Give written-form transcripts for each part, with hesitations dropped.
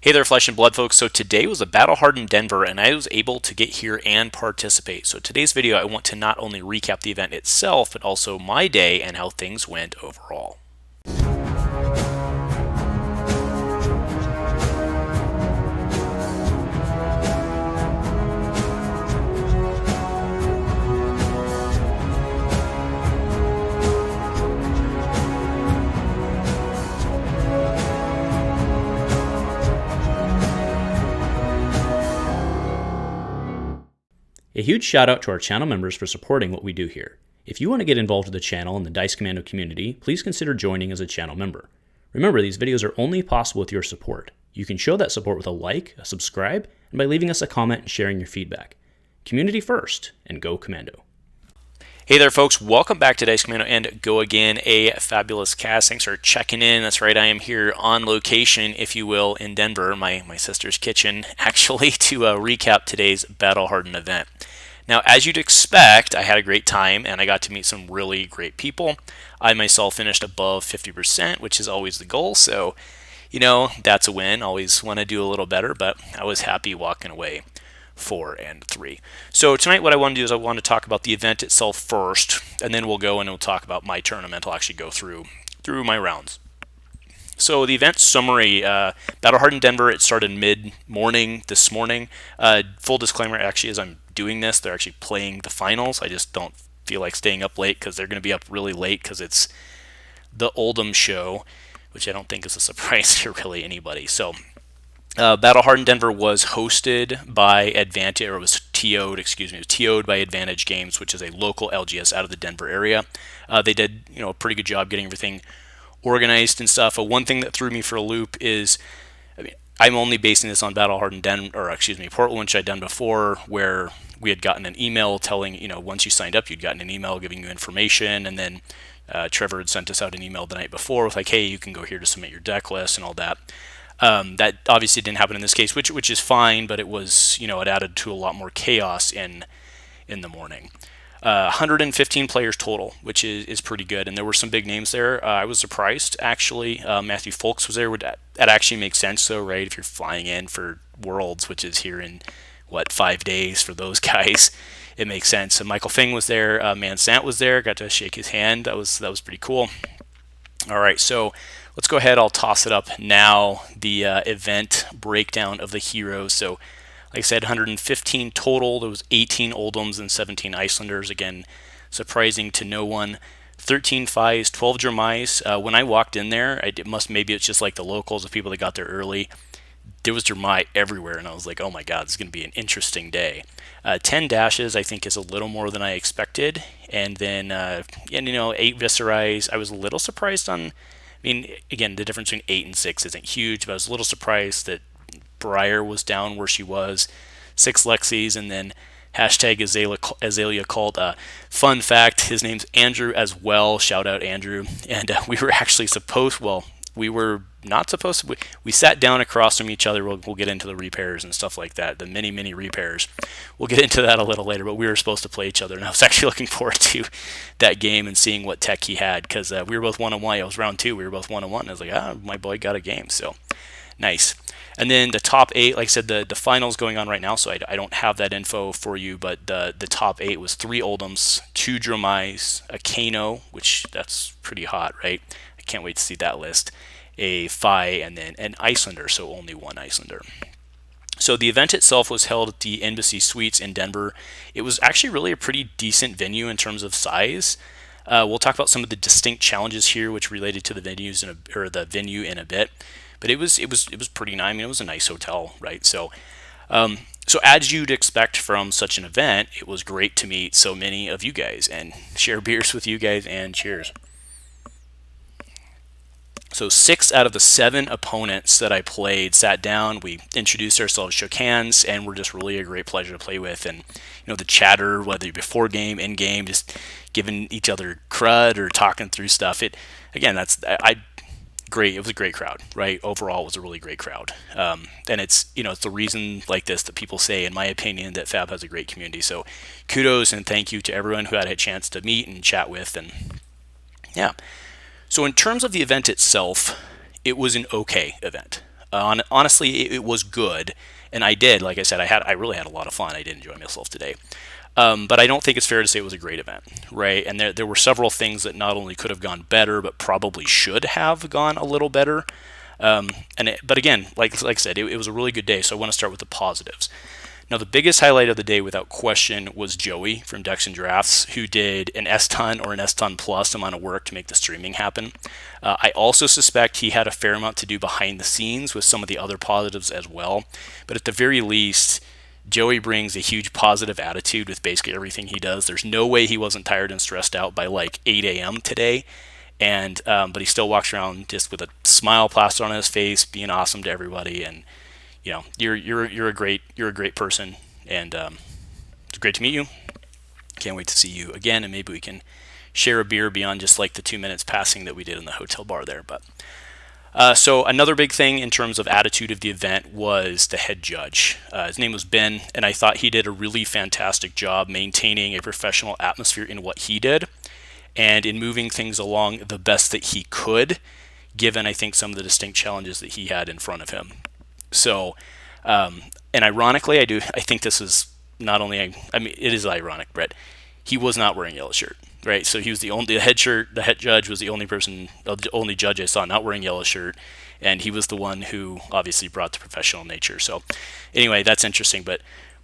Hey there, Flesh and Blood folks. So today was a Battle Hardened Denver, and I was able to get here and participate. So today's video, I want to not only recap the event itself, but also my day and how things went overall. A huge shout out to our channel members for supporting what we do here. If you want to get involved with the channel and the Dice Commando community, please consider joining as a channel member. Remember, these videos are only possible with your support. You can show that support with a like, a subscribe, and by leaving us a comment and sharing your feedback. Community first, and go Commando. Hey there, folks. Welcome back to Dice Commando and Go Again, a fabulous cast. Thanks for checking in. That's right, I am here on location, if you will, in Denver, my sister's kitchen, actually, to recap today's Battle Hardened event. Now, as you'd expect, I had a great time, and I got to meet some really great people. I myself finished above 50%, which is always the goal, so, you know, that's a win. Always want to do a little better, but I was happy walking away 4 and 3. So tonight what I want to do is I want to talk about the event itself first, and then we'll go and we'll talk about my tournament. I'll actually go through my rounds. So the event summary, Battle Hardened Denver, it started mid-morning this morning. Full disclaimer, actually, as I'm doing this, they're actually playing the finals. I just don't feel like staying up late because they're going to be up really late because it's the Oldhim show, which I don't think is a surprise to really anybody. So Battle Hardened Denver was hosted by Advantage, or was TO'd, TO'd by Advantage Games, which is a local LGS out of the Denver area. They did, a pretty good job getting everything organized and stuff. One thing that threw me for a loop is, I'm only basing this on Battle Hardened Portland, which I'd done before, where we had gotten an email telling, once you signed up, you'd gotten an email giving you information, and then Trevor had sent us out an email the night before with like, hey, you can go here to submit your deck list and all that. That obviously didn't happen in this case, which is fine, but it was, it added to a lot more chaos in the morning. 115 players total, which is pretty good, and there were some big names there. I was surprised, actually. Matthew Folks was there. That actually makes sense, though, right? If you're flying in for Worlds, which is here in, 5 days for those guys, it makes sense. So Michael Fing was there. Mansant was there. Got to shake his hand. That was pretty cool. All right, so let's go ahead. I'll toss it up now, the event breakdown of the heroes. So like I said, 115 total. There was 18 Oldhims and 17 Icelanders. Again, surprising to no one. 13 Fais, 12 Jermais. When I walked in there, maybe it's just like the locals, the people that got there early. There was Jermai everywhere, and I was like, oh my god, this is going to be an interesting day. 10 dashes, I think, is a little more than I expected. And then, 8 Viserais. I was a little surprised on, again, the difference between 8 and 6 isn't huge, but I was a little surprised that Briar was down where she was. 6 Lexis, and then hashtag Azalea called. Fun fact, his name's Andrew as well. Shout out Andrew. And we were actually we were not supposed to. We sat down across from each other. We'll get into the repairs and stuff like that, the mini repairs. We'll get into that a little later, but we were supposed to play each other, and I was actually looking forward to that game and seeing what tech he had, because we were both 1-1. It was round 2. We were both 1-1. And I was like, my boy got a game, so nice. And then the top 8, like I said, the finals going on right now, so I don't have that info for you, but the top 8 was 3 Oldhims, 2 Dromais, a Kano, which that's pretty hot, right? I can't wait to see that list. A Fai, and then an Icelander, so only 1 Icelander. So the event itself was held at the Embassy Suites in Denver. It was actually really a pretty decent venue in terms of size. We'll talk about some of the distinct challenges here, which related to the the venue in a bit. But it was pretty nice. It was a nice hotel, right? So as you'd expect from such an event, it was great to meet so many of you guys and share beers with you guys, and cheers. So 6 out of the 7 opponents that I played sat down. We introduced ourselves, shook hands, and were just really a great pleasure to play with. And the chatter, whether before game, in game, just giving each other crud or talking through stuff. Great. It was a great crowd, right? Overall, it was a really great crowd. And it's the reason like this that people say, in my opinion, that Fab has a great community. So kudos and thank you to everyone who had a chance to meet and chat with. And yeah. So in terms of the event itself, it was an okay event. Honestly, it was good, and I did. Like I said, I really had a lot of fun. I did enjoy myself today. But I don't think it's fair to say it was a great event, right? And there were several things that not only could have gone better, but probably should have gone a little better. But again, like I said, it was a really good day. So I want to start with the positives. Now, the biggest highlight of the day, without question, was Joey from Decks and Drafts, who did an S-Ton or an S-Ton plus amount of work to make the streaming happen. I also suspect he had a fair amount to do behind the scenes with some of the other positives as well. But at the very least, Joey brings a huge positive attitude with basically everything he does. There's no way he wasn't tired and stressed out by like 8 a.m. today. But he still walks around just with a smile plastered on his face, being awesome to everybody. And you're a great person, and it's great to meet you. Can't wait to see you again, and maybe we can share a beer beyond just like the 2 minutes passing that we did in the hotel bar there. But so another big thing in terms of attitude of the event was the head judge. His name was Ben, and I thought he did a really fantastic job maintaining a professional atmosphere in what he did and in moving things along the best that he could, given I think some of the distinct challenges that he had in front of him. So, and ironically, I think this is not only, it is ironic, Brett. He was not wearing a yellow shirt, right? So he was the head judge was the only judge I saw not wearing a yellow shirt, and he was the one who obviously brought the professional nature. So anyway, that's interesting, but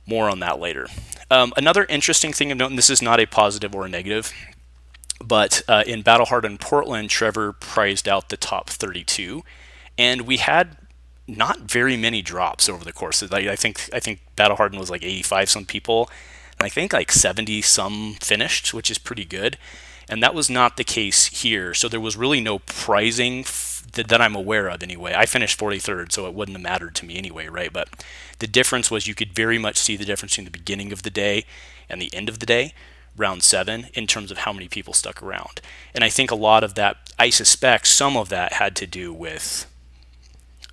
more on that later. Another interesting thing of note, and this is not a positive or a negative, but in Battle Hardened Portland, Trevor prized out the top 32, and we had not very many drops over the course of I think Battle Hardened was like 85 some people, and I think like 70 some finished, which is pretty good. And that was not the case here. So there was really no prizing that I'm aware of anyway. I finished 43rd, so it wouldn't have mattered to me anyway, right? But the difference was you could very much see the difference between the beginning of the day and the end of the day, round 7, in terms of how many people stuck around. And I think a lot of that, I suspect some of that had to do with,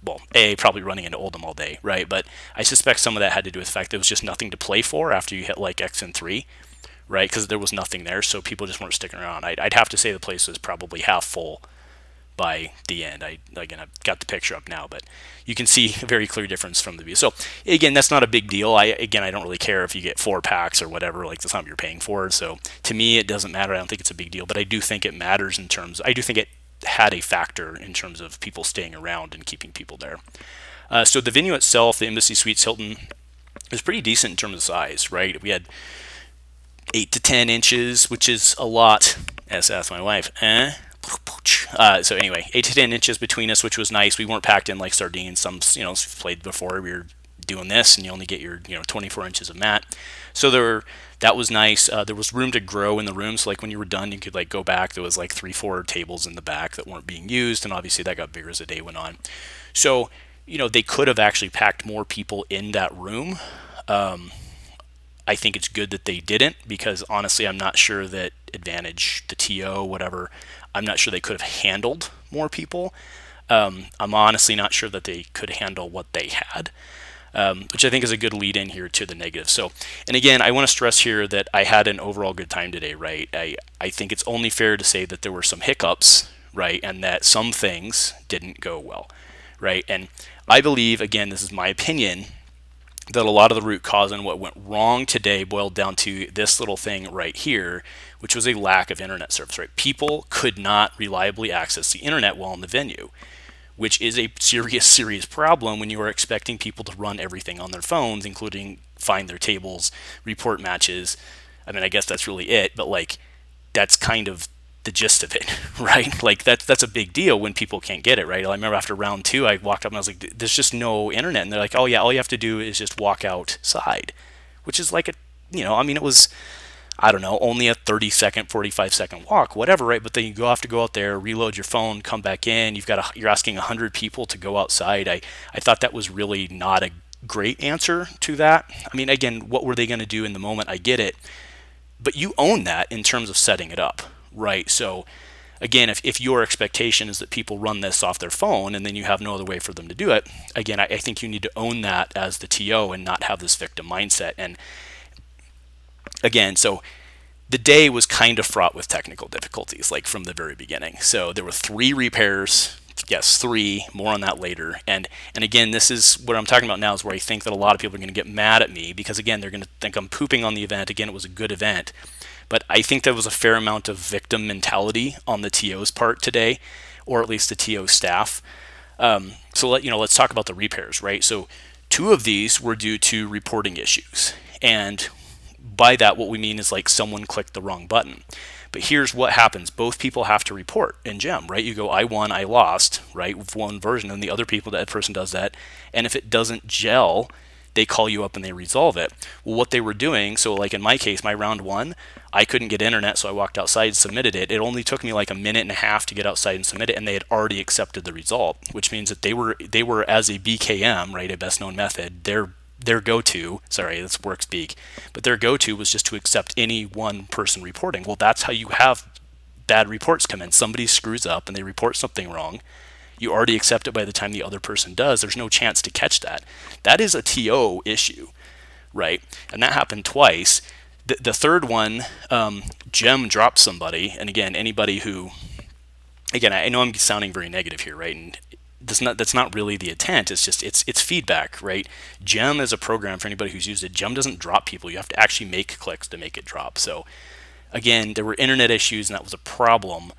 well, probably running into Oldhim all day, right? But I suspect some of that had to do with the fact there was just nothing to play for after you hit like X and 3, right? Because there was nothing there, so people just weren't sticking around. I'd have to say the place was probably half full by the end. I've got the picture up now, but you can see a very clear difference from the view. So again, that's not a big deal. I don't really care if you get 4 packs or whatever, like that's not what you're paying for. So to me, it doesn't matter. I don't think it's a big deal, but I do think it matters I do think it had a factor in terms of people staying around and keeping people there. So the venue itself, the Embassy Suites Hilton, is pretty decent in terms of size, right? We had 8 to 10 inches, which is a lot, as asked my wife. So anyway, 8 to 10 inches between us, which was nice. We weren't packed in like sardines. Some, if you've played before, we were doing this, and you only get your 24 inches of mat. So that was nice. There was room to grow in the room, so like when you were done, you could like go back. There was like 3-4 tables in the back that weren't being used, and obviously that got bigger as the day went on. So they could have actually packed more people in that room. I think it's good that they didn't, because honestly, I'm not sure that Advantage, the TO, whatever, I'm not sure they could have handled more people. I'm honestly not sure that they could handle what they had. Which I think is a good lead in here to the negative. So, and again, I want to stress here that I had an overall good time today, right? I think it's only fair to say that there were some hiccups, right? And that some things didn't go well, right? And I believe, again, this is my opinion, that a lot of the root cause and what went wrong today boiled down to this little thing right here, which was a lack of internet service, right? People could not reliably access the internet while in the venue, which is a serious problem when you are expecting people to run everything on their phones, including find their tables, report matches. I mean, I guess that's really it, but like, that's kind of the gist of it, right? Like that's a big deal when people can't get it, right? I remember after round 2, I walked up and I was like, there's just no internet. And they're like, oh yeah, all you have to do is just walk outside, which is like it was, I don't know, only a 30-second, 45-second walk, whatever, right? But then you have to go out there, reload your phone, come back in. You're asking 100 people to go outside. I thought that was really not a great answer to that. I mean, again, what were they going to do in the moment? I get it. But you own that in terms of setting it up, right? So, again, if your expectation is that people run this off their phone and then you have no other way for them to do it, again, I think you need to own that as the TO and not have this victim mindset. And again, so the day was kind of fraught with technical difficulties, like from the very beginning. So there were 3 repairs yes, 3. More on that later. And again, this is what I'm talking about now, is where I think that a lot of people are going to get mad at me, because again, they're going to think I'm pooping on the event. Again, it was a good event, but I think there was a fair amount of victim mentality on the TO's part today, or at least the TO staff. So let's talk about the repairs, right? So 2 of these were due to reporting issues, and by that, what we mean is like someone clicked the wrong button. But here's what happens. Both people have to report in Gem, right? You go, I won, I lost, right? With one version, and the other people, that person does that. And if it doesn't gel, they call you up and they resolve it. Well, what they were doing, so like in my case, my round 1, I couldn't get internet, so I walked outside and submitted it. It only took me like a minute and a half to get outside and submit it, and they had already accepted the result, which means that they were as a BKM, right, a best known method, their go-to, sorry, that's work speak, but their go-to was just to accept any one person reporting. Well, that's how you have bad reports come in. Somebody screws up and they report something wrong. You already accept it by the time the other person does. There's no chance to catch that. That is a TO issue, right? And that happened twice. The third one, Gem dropped somebody, and again, anybody who, again, I know I'm sounding very negative here, right? And that's not really the intent. It's just it's feedback, right? Gem is a program, for anybody who's used it. Gem doesn't drop people. You have to actually make clicks to make it drop. So again, there were internet issues, and that was a problem.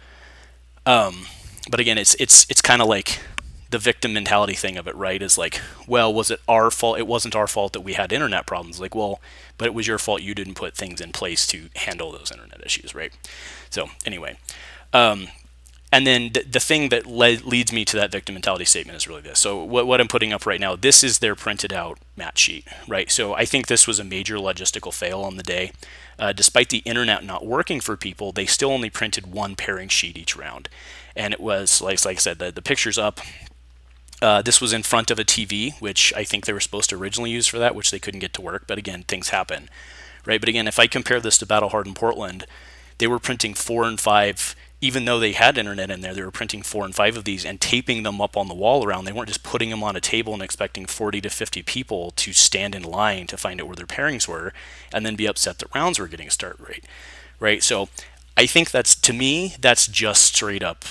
But again, it's kind of like the victim mentality thing of it, right? Is like, well, was it our fault? It wasn't our fault that we had internet problems. Like, well, but it was your fault. You didn't put things in place to handle those internet issues, right? So anyway, and then the thing that leads me to that victim mentality statement is really this. So what I'm putting up right now, this is their printed out match sheet, right? So I think this was a major logistical fail on the day. Despite the internet not working for people, they still only printed 1 pairing sheet each round. And it was, like I said, the picture's up. This was in front of a TV, which I think they were supposed to originally use for that, which they couldn't get to work. But again, things happen, right? But again, if I compare this to Battle Hardened Portland, they were printing 4 and 5. Even though they had internet in there, they were printing 4 and 5 of these and taping them up on the wall around. They weren't just putting them on a table and expecting 40 to 50 people to stand in line to find out where their pairings were and then be upset that rounds were getting a start rate, right? So I think to me, that's just straight up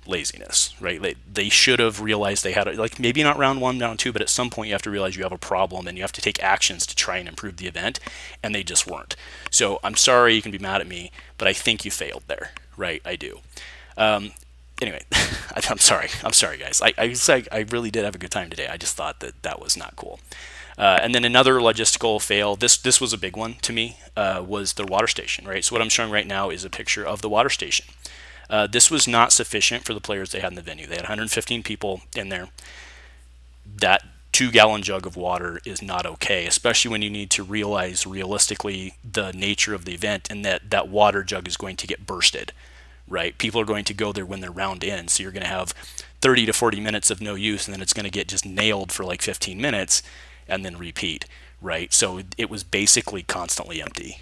laziness, right? They should have realized they had, like, maybe not round 1, round 2, but at some point you have to realize you have a problem and you have to take actions to try and improve the event, and they just weren't. So I'm sorry, you can be mad at me, but I think you failed there. Right, I do. Anyway, I'm sorry, guys. I really did have a good time today. I just thought that was not cool. And then another logistical fail. This was a big one to me. Was the water station. Right. So what I'm showing right now is a picture of the water station. This was not sufficient for the players they had in the venue. They had 115 people in there. That 2-gallon jug of water is not okay, especially when you need to realize realistically the nature of the event and that water jug is going to get bursted, right? People are going to go there when they're round in, so you're going to have 30 to 40 minutes of no use, and then it's going to get just nailed for like 15 minutes and then repeat, right? So it was basically constantly empty,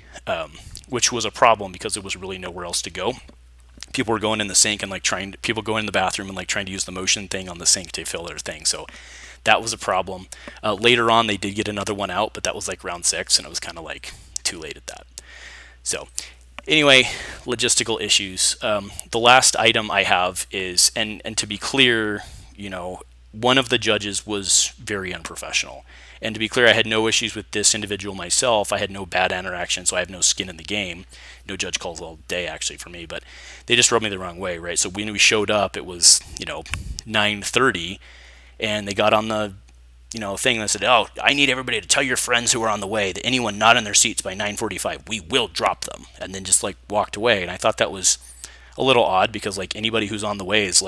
which was a problem because there was really nowhere else to go. People were going in the sink and people going in the bathroom and trying to use the motion thing on the sink to fill their thing. So that was a problem. Later on, they did get another one out, but that was like round 6, and it was kind of like too late at that. So anyway, logistical issues. The last item I have is, and to be clear, one of the judges was very unprofessional. And to be clear, I had no issues with this individual myself. I had no bad interaction, so I have no skin in the game. No judge calls all day, actually, for me, but they just rubbed me the wrong way, right? So when we showed up, it was, 9:30, and they got on the, thing that said, oh, I need everybody to tell your friends who are on the way that anyone not in their seats by 9:45, we will drop them, and then just, walked away. And I thought that was a little odd because, anybody who's on the way is,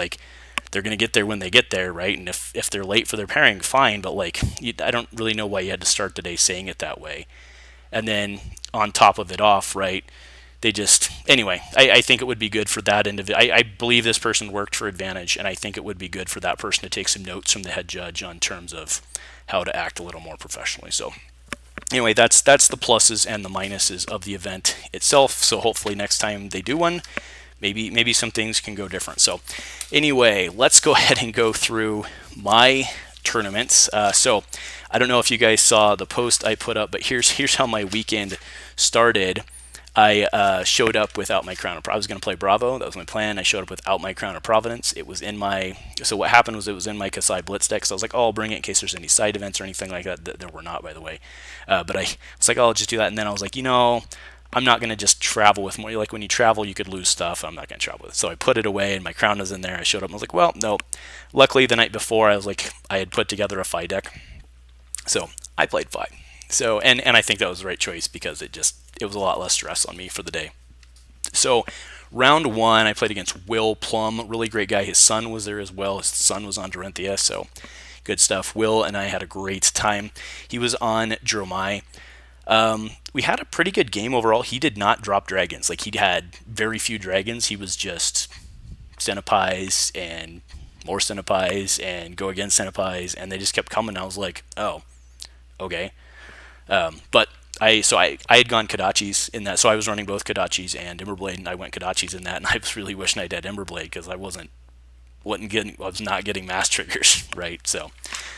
they're going to get there when they get there, right? And if they're late for their pairing, fine, but, I don't really know why you had to start the day saying it that way. And then on top of it off, right, they just, anyway, I think it would be good for that individual. I believe this person worked for Advantage, and I think it would be good for that person to take some notes from the head judge on terms of how to act a little more professionally. So anyway, that's the pluses and the minuses of the event itself. So hopefully next time they do one, maybe some things can go different. So anyway, let's go ahead and go through my tournaments. So I don't know if you guys saw the post I put up, but here's how my weekend started. I showed up without my Crown of I was going to play Bravo. That was my plan. I showed up without my Crown of Providence. It was in my... So what happened was it was in my Kassai Blitz deck. So I was like, oh, I'll bring it in case there's any side events or anything like that. There were not, by the way. But I was like, oh, I'll just do that. And then I was like, I'm not going to just travel with more. Like when you travel, you could lose stuff. I'm not going to travel with it. So I put it away and my Crown was in there. I showed up and I was like, well, no. Luckily, the night before, I had put together a Fi deck. So I played Fi. So, and I think that was the right choice because it was a lot less stress on me for the day. So round 1, I played against Will Plum, really great guy. His son was there as well. His son was on Dorinthea, so good stuff. Will and I had a great time. He was on Dromai. We had a pretty good game overall. He did not drop dragons. Like, he had very few dragons. He was just Centipise and more Centipise and go against Centipise, and they just kept coming. I was like, oh, okay. But I had gone Kodachis in that, so I was running both Kodachis and Emberblade, and I went Kodachis in that, and I was really wishing I'd had Emberblade because I was not getting mass triggers, right? So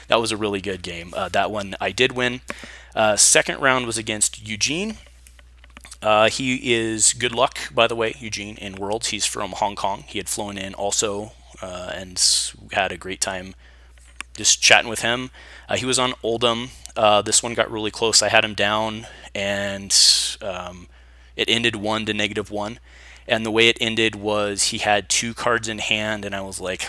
that was a really good game. That one I did win. Second round was against Eugene. He is good luck, by the way, Eugene, in Worlds. He's from Hong Kong. He had flown in also and had a great time just chatting with him. He was on Oldhim. This one got really close. I had him down, and it ended 1 to -1. And the way it ended was he had 2 cards in hand, and I was like,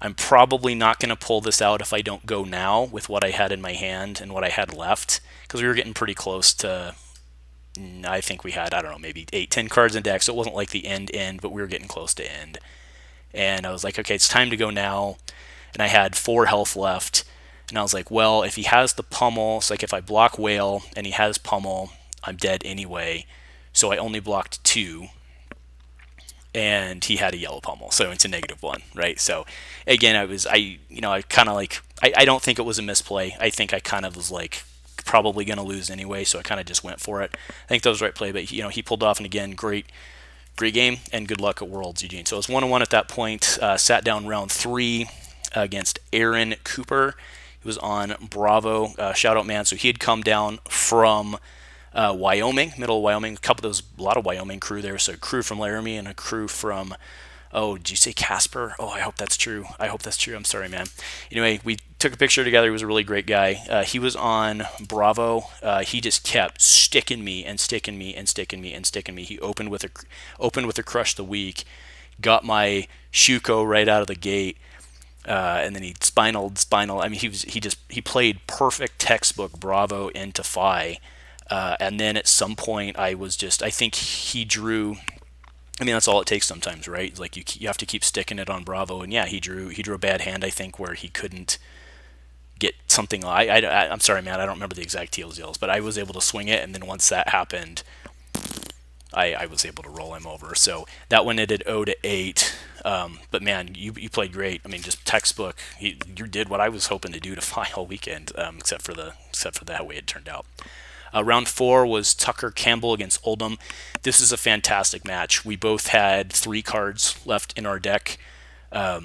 I'm probably not going to pull this out if I don't go now with what I had in my hand and what I had left, because we were getting pretty close to, I think we had, I don't know, maybe 8-10 cards in deck, so it wasn't like the end, but we were getting close to end. And I was like, okay, it's time to go now. And I had 4 health left. And I was like, well, if he has the pummel, it's like if I block Whale and he has pummel, I'm dead anyway. So I only blocked 2. And he had a yellow pummel, so into -1, right? So again, I don't think it was a misplay. I think I kind of was like probably going to lose anyway, so I kind of just went for it. I think that was the right play, but he pulled off, and again, great game, and good luck at Worlds, Eugene. So it was 1-1 at that point. Sat down round 3 against Aaron Cooper. He was on Bravo. Shout out, man. So he had come down from Wyoming, middle Wyoming. A lot of Wyoming crew there. So a crew from Laramie and a crew from, did you say Casper? Oh, I hope that's true. I'm sorry, man. Anyway, we took a picture together. He was a really great guy. He was on Bravo. He just kept sticking me. He opened with a Crush the Weak, got my Shuko right out of the gate. And then he spinal. I mean, he played perfect textbook Bravo into Fi. And then at some point, I think he drew. I mean, that's all it takes sometimes, right? It's like you have to keep sticking it on Bravo. And yeah, he drew a bad hand, I think, where he couldn't get something. I'm sorry, man, I don't remember the exact TLs, but I was able to swing it. And then once that happened, I was able to roll him over. So that one ended 0-8. But man, you played great. I mean, just textbook. You did what I was hoping to do to Fi all weekend, except for that way it turned out. Round 4 was Tucker Campbell against Oldhim. This is a fantastic match. We both had 3 cards left in our deck. I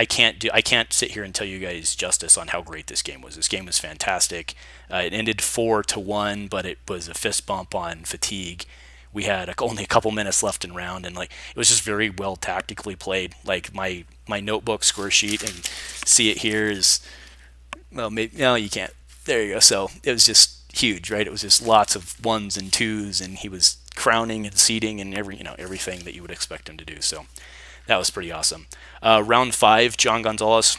can't sit here and tell you guys justice on how great this game was. This game was fantastic. It ended 4-1, but it was a fist bump on fatigue. We had only a couple minutes left in round, and it was just very well tactically played. Like my notebook score sheet, and see it here is, well, maybe no, you can't. There you go. So it was just huge, right? It was just lots of 1s and 2s, and he was crowning and seeding and everything that you would expect him to do. So that was pretty awesome. Round 5, John Gonzalez.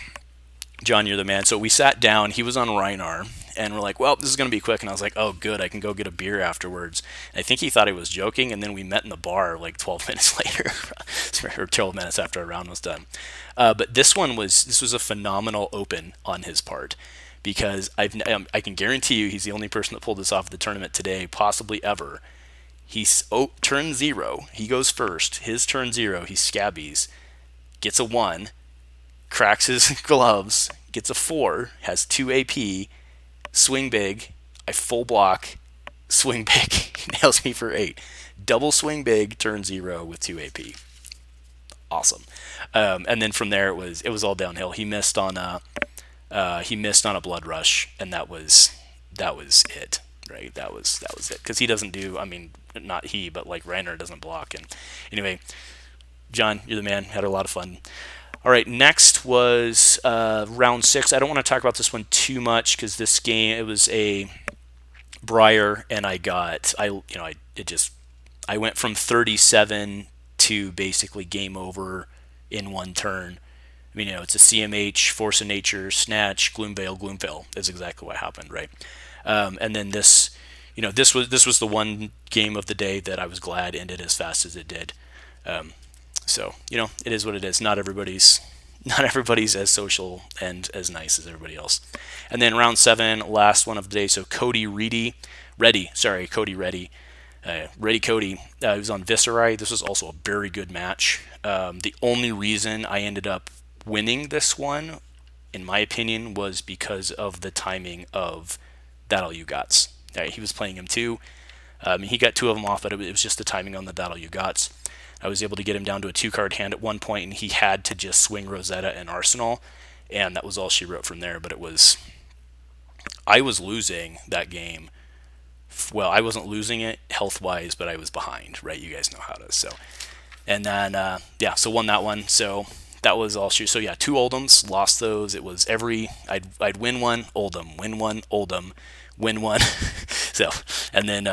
John, you're the man. So we sat down. He was on Rhinar, and we're like, well, this is going to be quick. And I was like, oh, good. I can go get a beer afterwards. And I think he thought I was joking, and then we met in the bar like 12 minutes later, or 12 minutes after our round was done. But this was a phenomenal open on his part, because I can guarantee you he's the only person that pulled this off at the tournament today, possibly ever. He's turn 0. He goes first. His turn 0, he scabbies, gets a 1, cracks his gloves, gets a 4, has 2 AP, swing big, I full block, swing big, nails me for 8. Double swing big, turn 0 with 2 AP. Awesome. And then from there it was all downhill. He missed on a blood rush, and that was it. right? That was it. Because he doesn't do, I mean, not he, but like Rhinar doesn't block. And anyway, John, you're the man. Had a lot of fun. All right, next was round 6. I don't want to talk about this one too much because this game, it was a Briar, and I went from 37 to basically game over in one turn. I mean, it's a CMH, Force of Nature, Snatch, Gloomveil is exactly what happened, right? And then this was the one game of the day that I was glad ended as fast as it did. So it is what it is. Not everybody's as social and as nice as everybody else. And then round 7, last one of the day. So Cody Reddy. Reddy. He was on Viserai. This was also a very good match. The only reason I ended up winning this one, in my opinion, was because of the timing of That All You Gots. He was playing him too. He got 2 of them off, but it was just the timing on the That All You Gots. I was able to get him down to a 2-card hand at one point, and he had to just swing Rosetta and Arsenal, and that was all she wrote from there. But I was losing that game. Well, I wasn't losing it health-wise, but I was behind, right? You guys know how it is. So, and then, so won that one. So that was all she. So yeah, 2 Oldhims, lost those. It was I'd win one, Oldhim, win one, Oldhim, win one. So, and then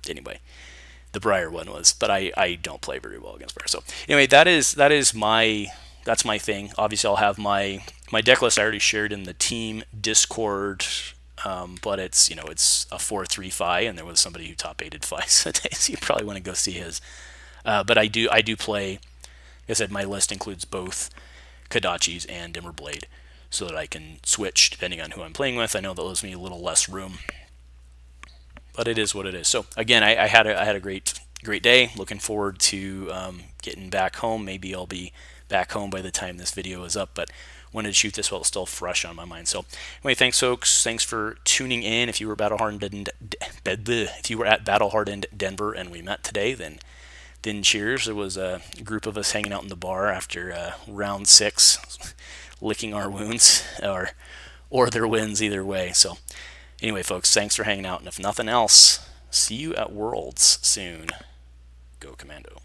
anyway, the Briar one was, but I don't play very well against Briar. So anyway, that's my thing. Obviously, I'll have my deck list I already shared in the team Discord. But it's a 4-3-5, and there was somebody who top 8'd 5 today, so you probably want to go see his. But I do play. Like I said, my list includes both Kodachis and Dimmerblade, so that I can switch depending on who I'm playing with. I know that leaves me a little less room, but it is what it is. So again, I had a great day. Looking forward to getting back home. Maybe I'll be back home by the time this video is up, but wanted to shoot this while it's still fresh on my mind. So anyway, thanks folks. Thanks for tuning in. If you were at Battle Hardened Denver and we met today, then cheers. There was a group of us hanging out in the bar after round 6, licking our wounds or their wins, either way. So anyway, folks, thanks for hanging out, and if nothing else, see you at Worlds soon. Go Commando.